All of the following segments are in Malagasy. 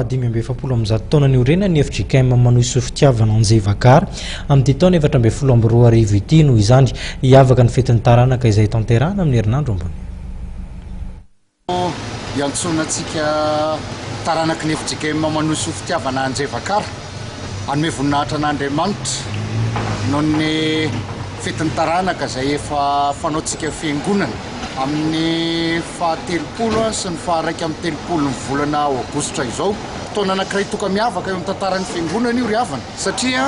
2017 taona ny orena ny FJKM manohy fitiavana Anjevakara amin'ny taona 2012 ity noho izany hiavaka ny fetin'ny taranaka izay tanterahana amin'ny herinandro ambony. Iantsonantsika taranaka ny FJKM manohy fitiavana Anjevakara anome voninahitra an'Andriamanitra noho ny fetin'ny taranaka izay efa fanaontsika fiangonana amin'ny fahatelopolo sy ny faharaiky amin'ny telopolo ny volana aogositra izao. Taona anankiray toka miavaka eo amin'ny tantaran'ny fiangonana io ry havana satria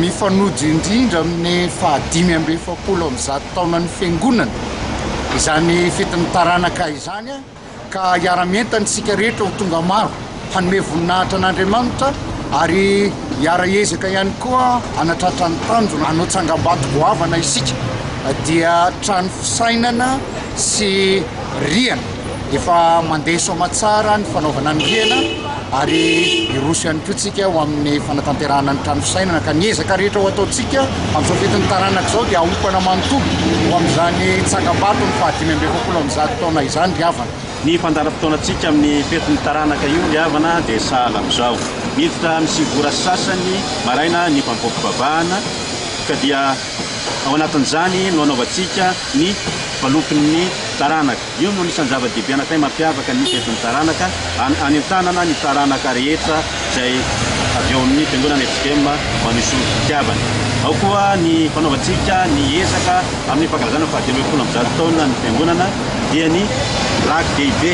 mifanojy indrindra amin'ny fahadimy amby efapolo amin'ny zato taonan'ny fiangonana izany fetin'ny taranaka izany ka hiara-mientana isika rehetra ho tonga maro hanome voninahitra an'Andriamanitra ary hiara-ezaka ihany koa hanatratra ny tanjona hanao tsangam-bato goavana isika dia trano fisainana sy riana efa mandeha soamatsara ny fanaovana ny riana ary irosy ihany koa tsika ho amin'ny fanatanterahana ny trano fisainana ka ny ezaka rehetra ho ataontsika amin'izao fetin'ny taranaka izao dia aompana manontolo ho amin'izany tsangam-bato ny fahadimy amby efapolo amin'ny zato taona izany ry havana. Ny fandaharam-potoanantsika amin'ny fetin'ny taranaka io ry havana dia sahala amin'izao miditra misivora sasany maraina ny mpampopobabahana ka dia ao anatin'izany no anaovantsika ny valopon'ny taranaka. Io no anisan'ny zava-dehibe anankiray mampiavaka ny fetin'ny taranaka anentanana ny taranaka rehetra izay avy eo amin'ny fiangonana FJKM manohy fitiavana. Ao koa ny fanaovantsika ny ezaka amin'ny fankalazana fahatelopolo amin'ny zato taona ny fiangonana dia ny lac dehibe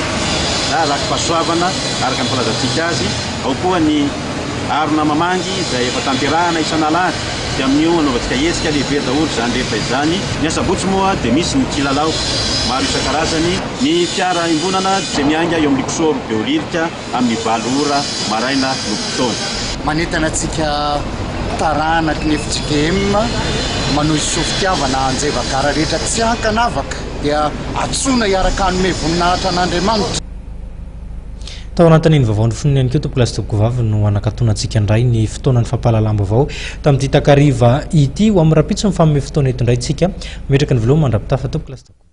na lac pasoavana araka ny falazantsika azy. Ao koa ny arona mamangy izay efa tanterahana isan'alahady dia amin'io anaovantsika ezika lehibe daholo izany rehetra izany. Ny asabotsy moa dia misy ny kilalao maro isan-karazany, ny fiara imbonana izay mianga eo amin'ny Likosoro Beolirika amin'ny valo ora maraina no fotoana. Manentana antsika taranaka ny FJKM manohy fitiavana Anjevakara rehetra tsy hankanavaka dia atsoina hiaraka hanome voninahitra an'Andriamanitra. Tao anatin'iny vaovao foniny ihany koa topolasitoko vavy no anakatonantsika indray ny fotoanan'ny fampahalalam-baovao tamin'ity takariva ity ho amin'ny rapitso ny fanomey fotoana eto indray tsika metraka ny veloa mandrapitafa topolasitoko.